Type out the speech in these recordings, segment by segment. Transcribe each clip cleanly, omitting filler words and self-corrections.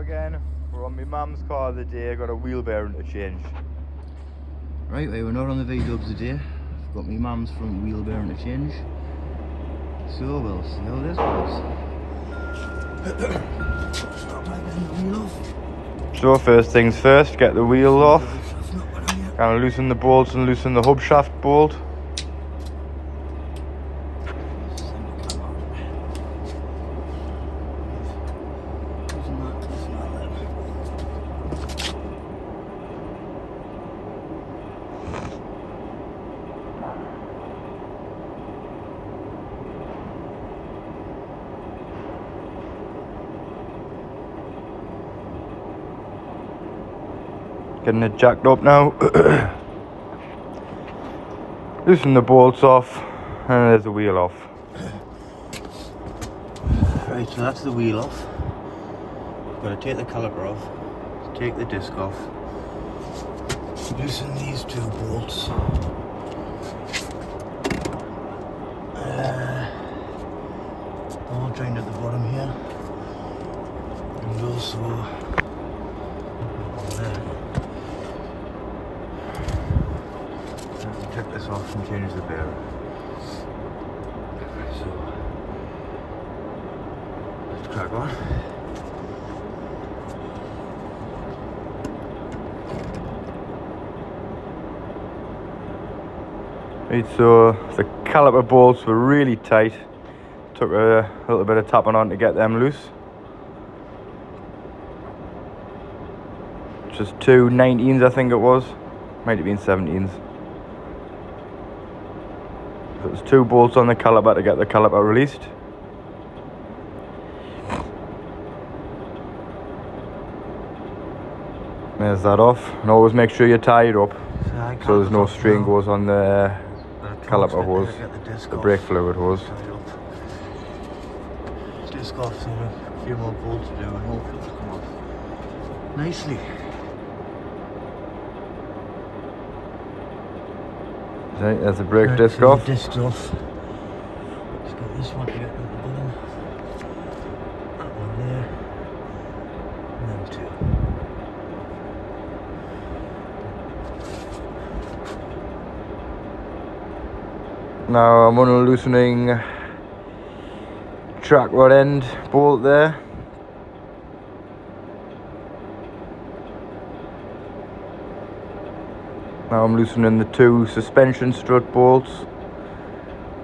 again. We're on my mum's car of the day. Got a wheel bearing to change. Right, we're not on the V-dubs today. I've got my mum's front wheel bearing to change. So we'll see how this goes. Start by getting the wheel off. So first things first, get the wheel off. Kind of loosen the bolts and loosen the hub shaft bolt. Getting it jacked up now. Loosen the bolts off, and there's the wheel off. Right, so that's the wheel off. Got to take the caliper off, take the disc off, loosen these two bolts. Ball joint at the bottom here, and also there. Take this off and change the bearing. So let's crack on. Right, so the caliper bolts were really tight. Took a little bit of tapping on to get them loose. Just two 19s, I think it was. Might have been 17s. There's two bolts on the caliper to get the caliper released. There's that off. And always make sure you tie it up so there's no strain goes on the caliper hose, the brake fluid hose. Disc off, so a few more bolts to do and hopefully it'll come off nicely. Right, there's the brake disc off. The disc's off. Just got this one to get to the bottom. That one there. And them two. Now I'm unloosening track rod end bolt there. Now I'm loosening the two suspension strut bolts.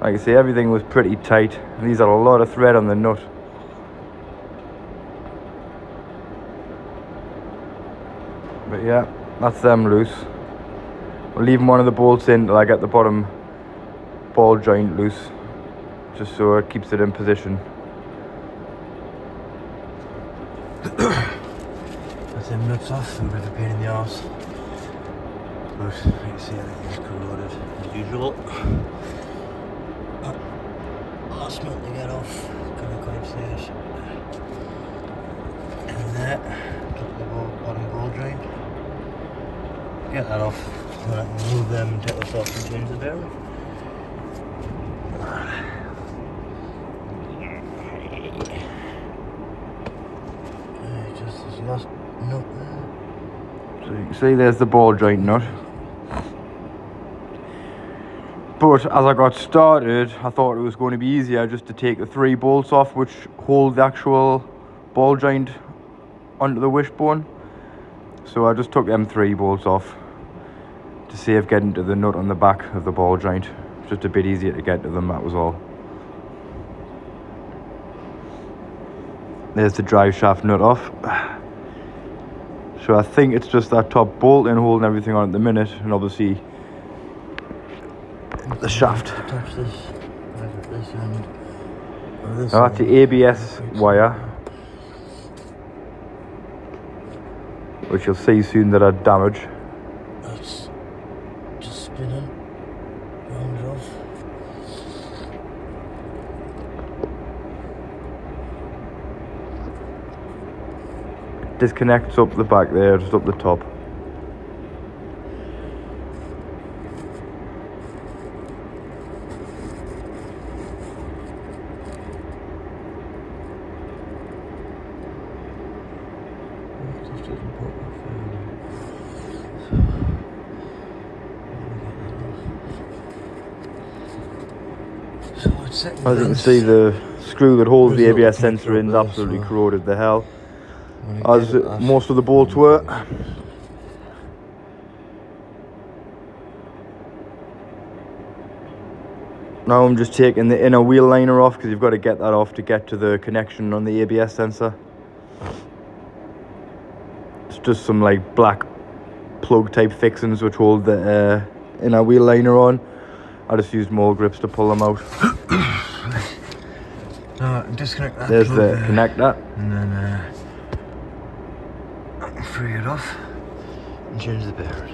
Like I say, everything was pretty tight. These are a lot of thread on the nut. But yeah, that's them loose. We're leaving one of the bolts in till I get the bottom ball joint loose, just so it keeps it in position. That's them nuts off, a bit of a pain in the arse. But like I say, everything's corroded as usual. Last nut to get off, kind of quite safe. And that, top of the bottom ball joint. Get that off, then I can remove them and take this off and change the bearing. Just this last nut there. So you can see there's the ball joint nut. But as I got started, I thought it was going to be easier just to take the three bolts off which hold the actual ball joint onto the wishbone. So I just took them three bolts off to save getting to the nut on the back of the ball joint. Just a bit easier to get to them, that was all. There's the drive shaft nut off. So I think it's just that top bolt in holding everything on at the minute, and obviously the shaft. Attach this, this end. Now that's the ABS wire, which you'll see soon that had damage. That's just spinning, round off. Disconnects up the back there, just up the top. As you can see, the screw that holds the ABS sensor in is absolutely corroded the hell, as most of the bolts were. Now I'm just taking the inner wheel liner off, because you've got to get that off to get to the connection on the ABS sensor. It's just some like black plug type fixings which hold the inner wheel liner on. I just used mole grips to pull them out. Now disconnect that. There's the connector. And then I can free it off and change the bearing.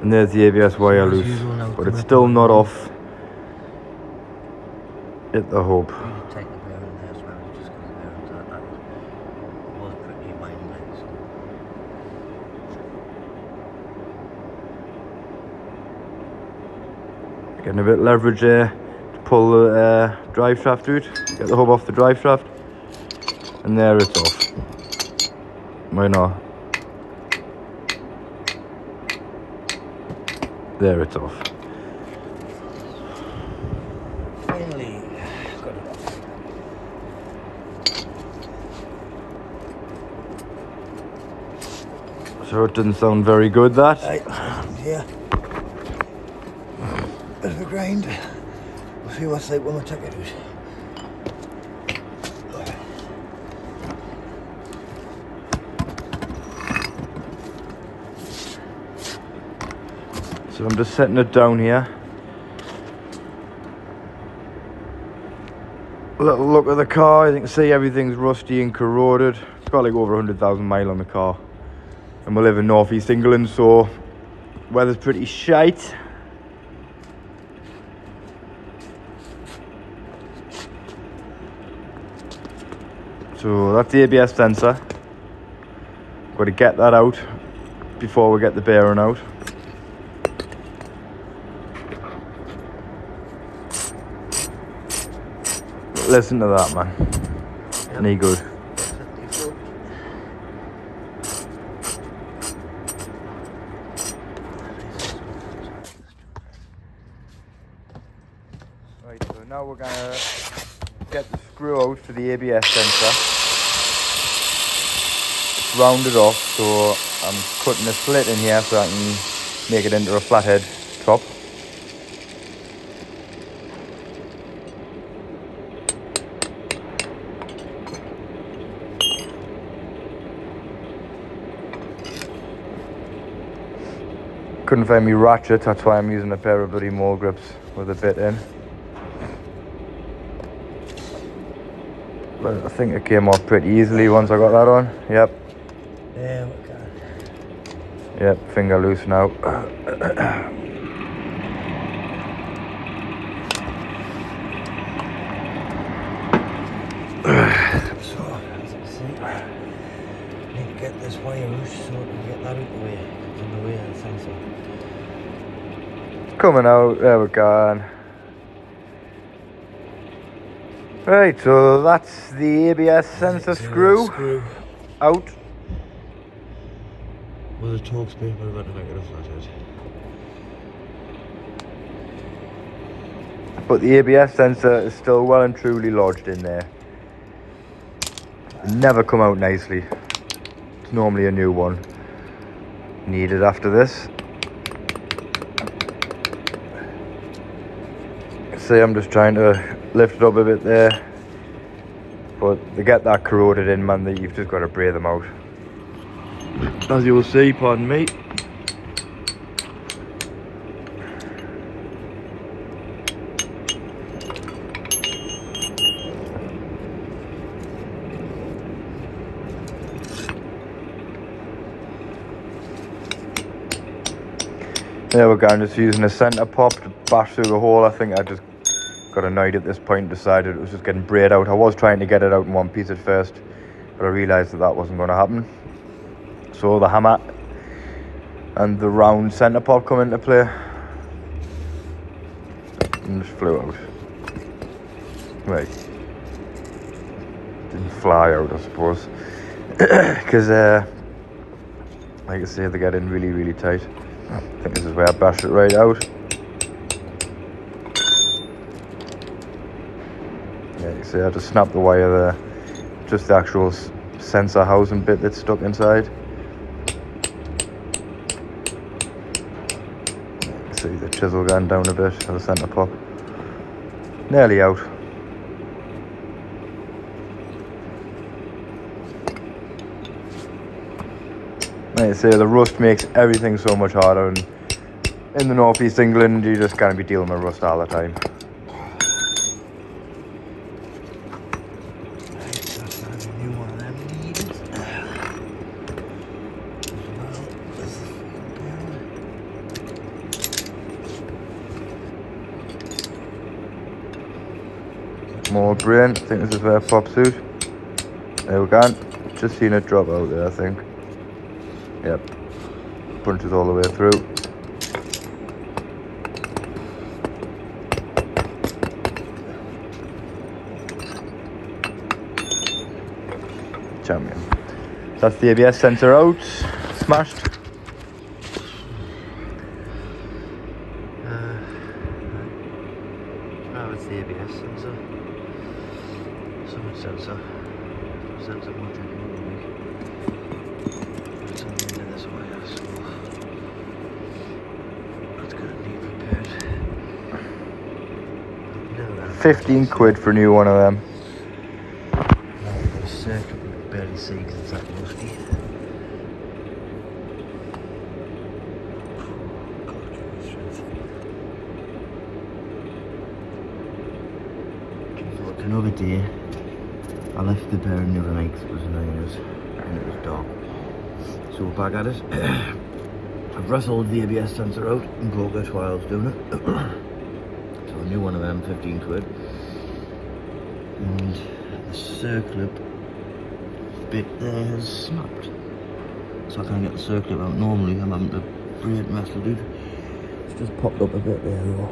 And there's the ABS wire loose, but it's still not off at the hub. Take the bearing there as well, just because the bearing to that was pretty mindless. Getting a bit of leverage there to pull the drive shaft out, get the hub off the drive shaft, and there it's off. Why not? There it's off. Finally, got it off. So it didn't sound very good, that. Yeah. Bit of a grind. We'll see what's like when we take it out. So I'm just setting it down here. A little look at the car. As you can see, everything's rusty and corroded. It's got like over 100,000 miles on the car. And we live in northeast England, so weather's pretty shite. So that's the ABS sensor. Got to get that out before we get the bearing out. Listen to that, man. Any good? Right, so now we're gonna get the screw out for the ABS sensor. It's rounded off, so I'm cutting a slit in here so I can make it into a flathead top. Couldn't find me ratchet, that's why I'm using a pair of bloody mole grips with a bit in. But I think it came off pretty easily once I got that on. Yep. Yeah, okay. Yep, finger loose now. So, as you can see, I need to get this wire loose so I can get that out the way. It's in the way of the sensor. Coming out, there we go. Right, so that's the ABS sensor screw out. With a torque speed, but I've got to make it a flathead. But the ABS sensor is still well and truly lodged in there. It never come out nicely. It's normally a new one needed after this. See, I'm just trying to lift it up a bit there, but to get that corroded in, man, that you've just got to braid them out. As you will see, pardon me. There we go, I'm just using a centre pop to bash through the hole. I think I just got annoyed at this point, decided it was just getting braid out. I was trying to get it out in one piece at first, but I realised that that wasn't going to happen. So the hammer and the round centre pop come into play. and just flew out. Right. Didn't fly out, I suppose. Because, like I say, they get in really, really tight. I think this is where I bashed it right out. Yeah, you see, I just snapped the wire there. Just the actual sensor housing bit that's stuck inside. You can see the chisel going down a bit of the centre pop. Nearly out. Like I say, the rust makes everything so much harder, and in the northeast England you just can't be dealing with rust all the time. More brain, I think this is where it pops out. There we go, just seen it drop out there I think. Yep, punches all the way through. Champion. That's the ABS sensor out, smashed. It's the ABS sensor. So much sensor. Sensor more technology. It's on the end of this wire, so it's gonna need repaired. 15 quid for a new one of them. The circuit we can barely see because it's that rusty. Another day, I left the bearing the other night because it was 9 hours and it was dark. So we're back at it. I've wrestled the ABS sensor out and broke it while I was doing it. So a new one of them, 15 quid. And the circlip bit there has snapped. So I can't get the circlip out. Normally I'm having to braid wrestle it. It's just popped up a bit there though.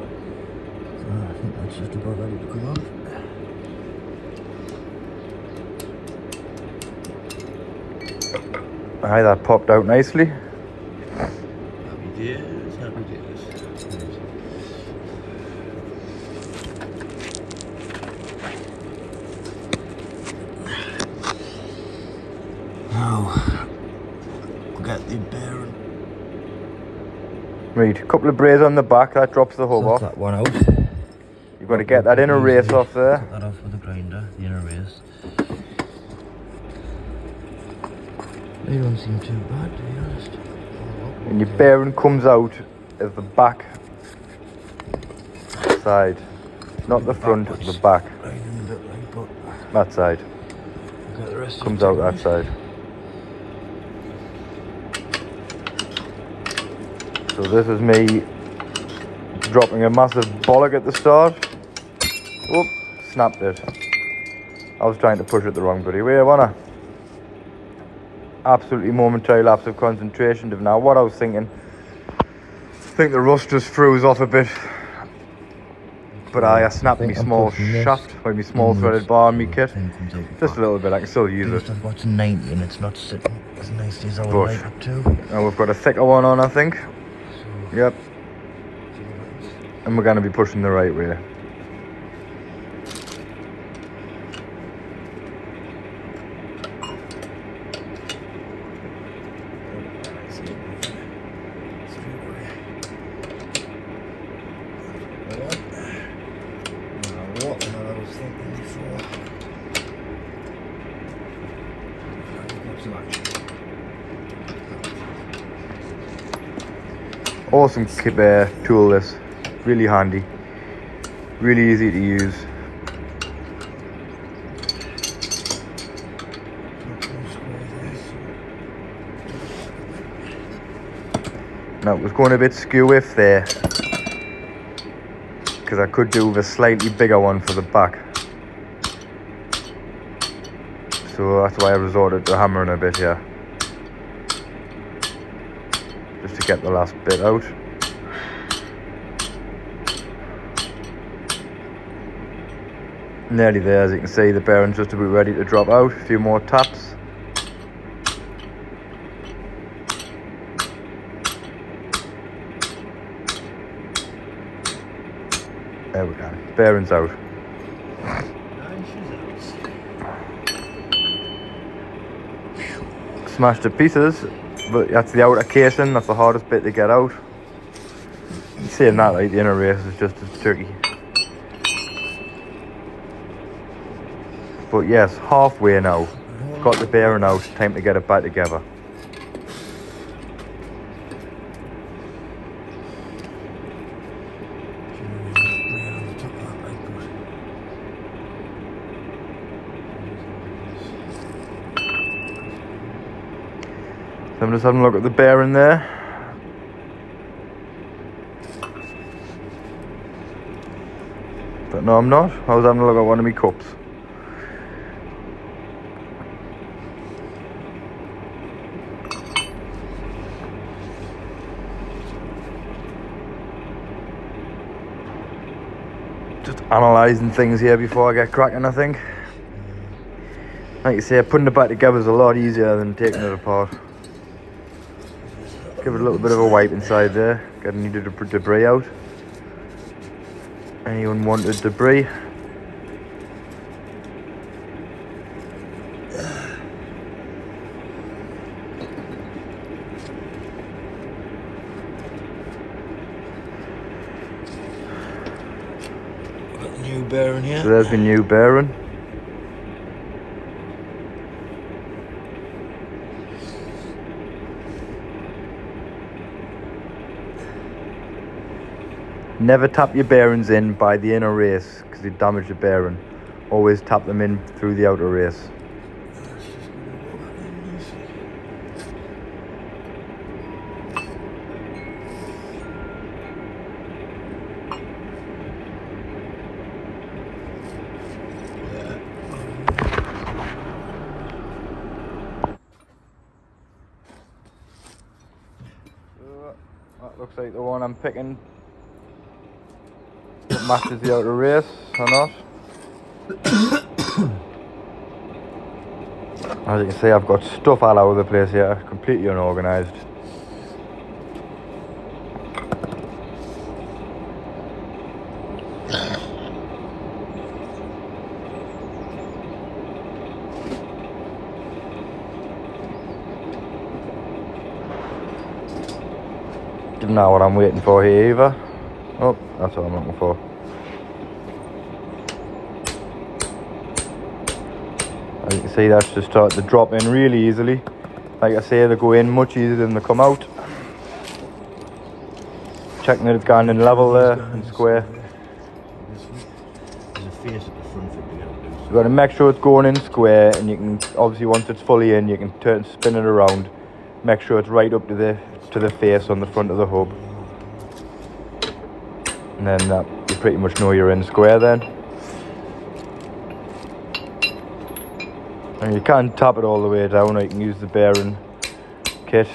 So I think that's just about ready to come out. Aye, that popped out nicely. Happy days, happy days. Now, we'll get the bearing. Right, a couple of braids on the back, that drops the hub off. That one out. You've got to get that inner race off there. Cut that off with a grinder, the inner race. They don't seem too bad, to be honest. And your bearing comes out of the back side. Not the front, the back. Right in a bit like, but That side. got the rest Comes out that side. So this is me dropping a massive bollock at the start. Whoop, snapped it. I was trying to push it the wrong bloody way, wasn't I? Absolutely momentary lapse of concentration. Now what I was thinking, I think the rust just froze off a bit. But I snapped my small shaft, with my small threaded bar in my kit. Just a little bit, I can still use it. I've got 90 and it's not sitting as nicely as I would like it to. Now we've got a thicker one on, I think. Yep. And we're going to be pushing the right way. Awesome tool this, really handy, really easy to use. Now it was going a bit skew-if there, because I could do with a slightly bigger one for the back. So that's why I resorted to hammering a bit here. Just to get the last bit out. Nearly there, as you can see, the bearing's just about ready to drop out. A few more taps. There we go, bearing's out. Smashed to pieces, but that's the outer casing, that's the hardest bit to get out. And saying that, like, the inner race is just as tricky. But yes, halfway now. Got the bearing out, time to get it back together. So I'm just having a look at the bearing there. But no, I'm not. I was having a look at one of my cups. Just analysing things here before I get cracking, I think. Like you say, putting it back together is a lot easier than taking it apart. Give it a little bit of a wipe inside there, get any debris out. Any unwanted debris. Got the new bearing here. So there's the new bearing. Never tap your bearings in by the inner race because you damage the bearing. Always tap them in through the outer race. So that looks like the one I'm picking. Matches the outer race or not. As you can see, I've got stuff all over the place here, completely unorganised. Didn't know what I'm waiting for here either. Oh, that's what I'm looking for. As you can see, that's just started to drop in really easily. Like I say, they go in much easier than they come out. Checking that it's gone in level there and square. There's a face at the front for it to get loose. You've got to make sure it's going in square, and you can obviously, once it's fully in, you can spin it around. Make sure it's right up to the face on the front of the hub. And then you pretty much know you're in square then. And you can tap it all the way down, or you can use the bearing kit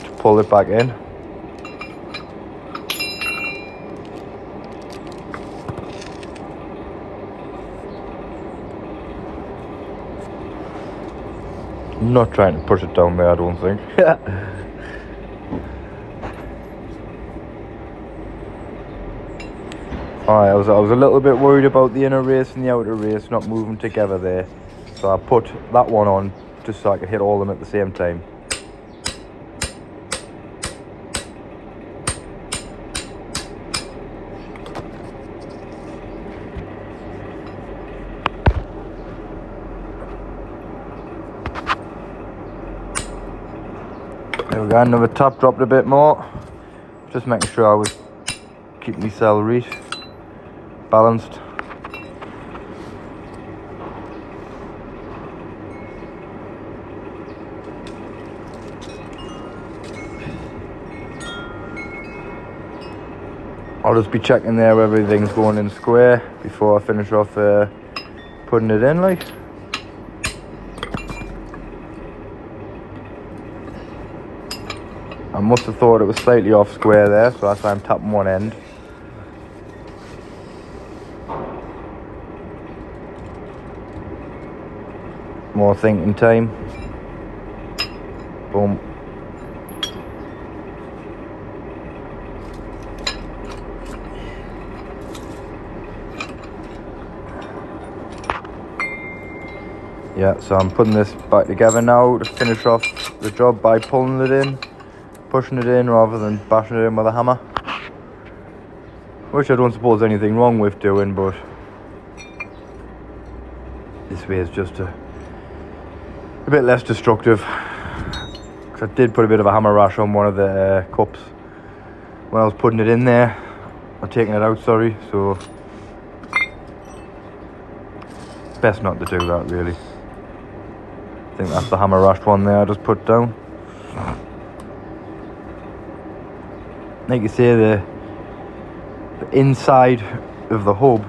to pull it back in. I'm not trying to push it down there, I don't think. Alright, I was a little bit worried about the inner race and the outer race not moving together there. So I put that one on just so I could hit all of them at the same time. There we go, another tap, dropped a bit more. Just making sure I was keeping my celery balanced. I'll just be checking there everything's going in square before I finish off putting it in, like. I must have thought it was slightly off square there, so that's why I'm tapping one end. more thinking time. Boom. Yeah, so I'm putting this back together now to finish off the job by pulling it in, pushing it in rather than bashing it in with a hammer. Which I don't suppose anything wrong with doing, but this way is just a bit less destructive. 'Cause I did put a bit of a hammer rash on one of the cups when I was putting it in there, or taking it out, sorry, so best not to do that really. I think that's the hammer rashed one there I just put down. Like you say, the inside of the hub,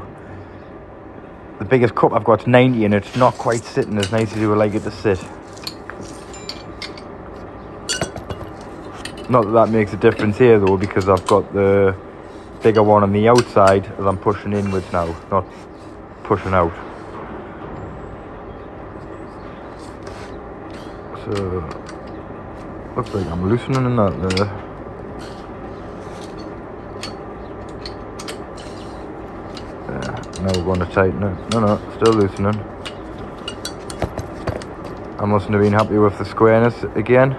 the biggest cup I've got is 90 and it's not quite sitting as nice as you would like it to sit. Not that that makes a difference here though, because I've got the bigger one on the outside as I'm pushing inwards now, not pushing out. So, looks like I'm loosening in that there. Now we're going to tighten it. No, still loosening. I mustn't have been happy with the squareness again.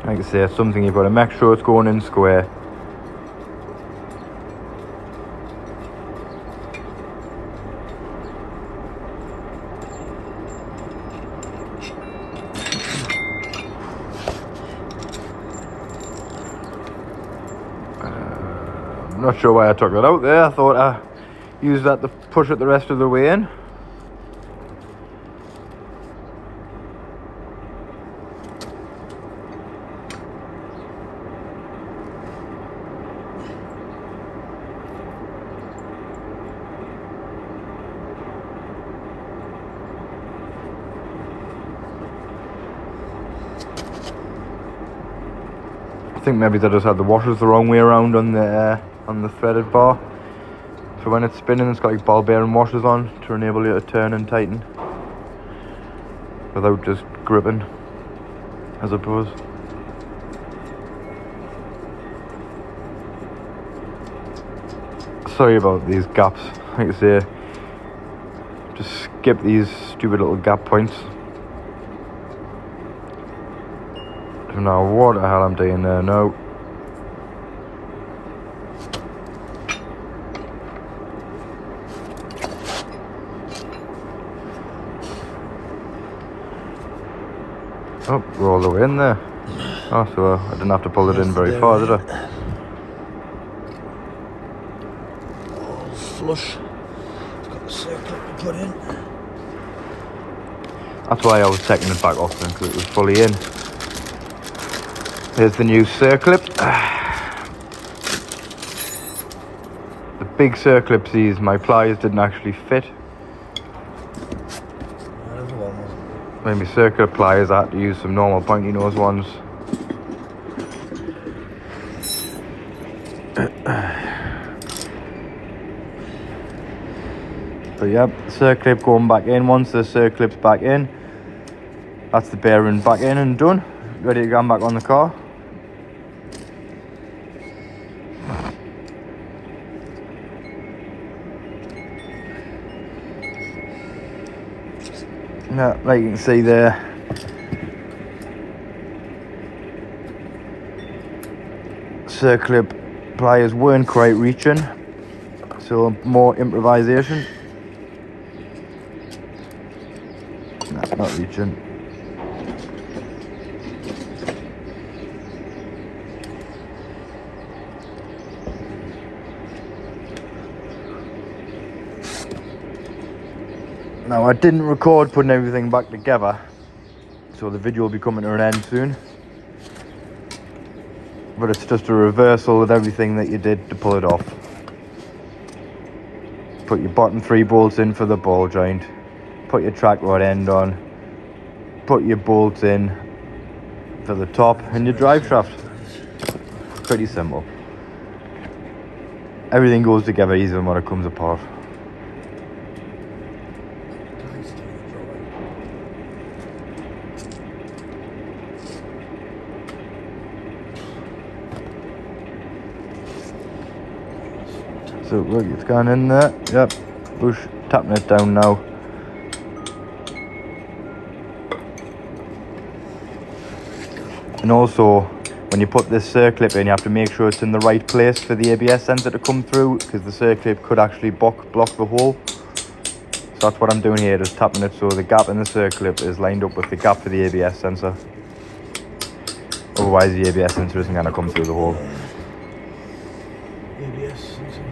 Like I say, it's something you've got to make sure it's going in square. I'm not sure why I took that out there. I thought I used that to push it the rest of the way in. I think maybe they just had the washers the wrong way around on the threaded bar. So when it's spinning, it's got like ball bearing washers on to enable you to turn and tighten without just gripping, I suppose. Sorry about these gaps. Like I say, just skip these stupid little gap points. I don't know what the hell I'm doing there now. Oh, we're all the way in there. Oh, so I didn't have to pull it in very far, did I? All flush. Got the circle to put in. That's why I was taking it back off then, because it was fully in. Here's the new circlip. The big circlipsies, my pliers didn't actually fit. Maybe circular pliers, I had to use some normal pointy nose ones. But yeah, circlip going back in. Once the circlip's back in, that's the bearing back in and done. Ready to go back on the car. Yeah, like you can see there, circlip pliers weren't quite reaching, so more improvisation. No, not reaching. Now I didn't record putting everything back together, so the video will be coming to an end soon. But it's just a reversal of everything that you did to pull it off. Put your bottom 3 bolts in for the ball joint, put your track rod end on, put your bolts in for the top and your drive shaft. Pretty simple. Everything goes together easier when it comes apart. So look, it's gone in there. Yep, push, tapping it down now. And also, when you put this circlip in, you have to make sure it's in the right place for the ABS sensor to come through, because the circlip could actually block the hole. So that's what I'm doing here, just tapping it so the gap in the circlip is lined up with the gap for the ABS sensor. Otherwise the ABS sensor isn't going to come through the hole. ABS sensor.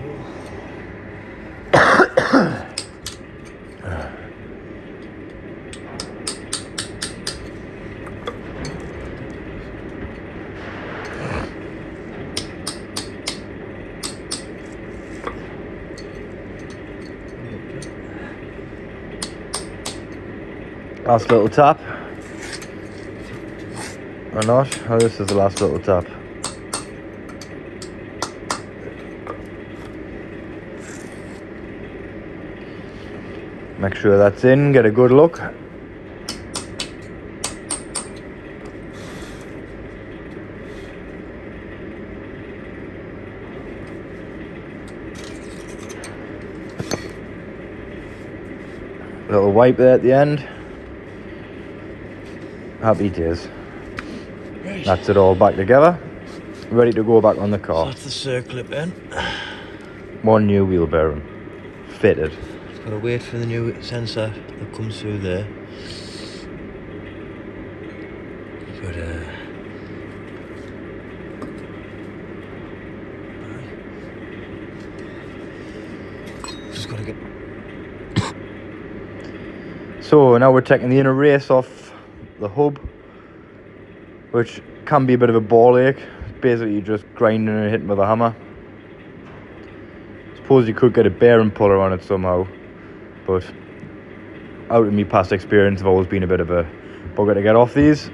Last little tap. Or not? Oh, this is the last little tap. Make sure that's in, get a good look. Little wipe there at the end. Happy days. Right. That's it all back together. Ready to go back on the car. So that's the circlip in. One new wheel bearing. Fitted. Gotta wait for the new sensor that comes through there. But just gotta get. So now we're taking the inner race off the hub, which can be a bit of a ball ache. Basically just grinding and hitting with a hammer. Suppose you could get a bearing puller on it somehow, but out of me past experience, I've always been a bit of a bugger to get off these.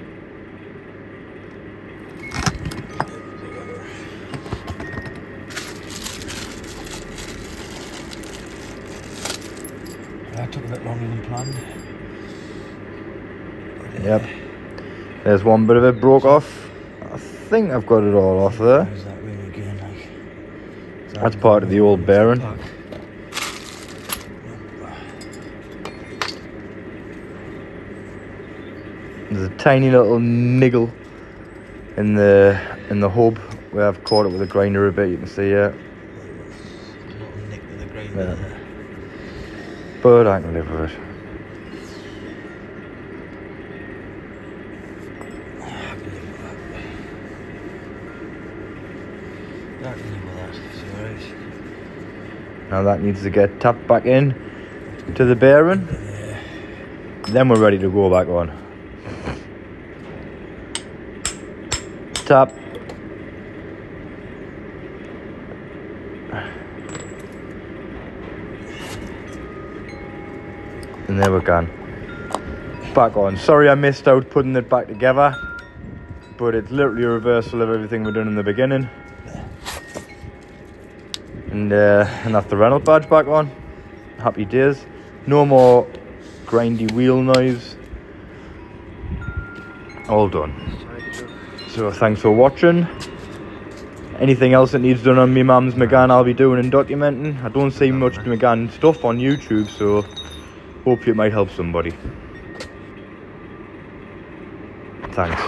That took a bit longer than planned. Yep. There's one bit of it broke off. I think I've got it all off there. There's that ring again, like. That's part of the old bearing. There's a tiny little niggle in the hub where I've caught it with a grinder a bit. You can see here. Little nick with the grinder there. But I can live with it. I can live with that. I can live with that. It's alright. Now that needs to get tapped back in to the bearing. Then we're ready to go back on. Tap. And there we go. Back on. Sorry I missed out putting it back together, but it's literally a reversal of everything we're doing in the beginning. And that's the Renault badge back on. Happy days. No more grindy wheel noise. All done. So thanks for watching. Anything else that needs done on me mum's Megane I'll be doing and documenting. I don't see much Megane stuff on YouTube, so hope it might help somebody. Thanks.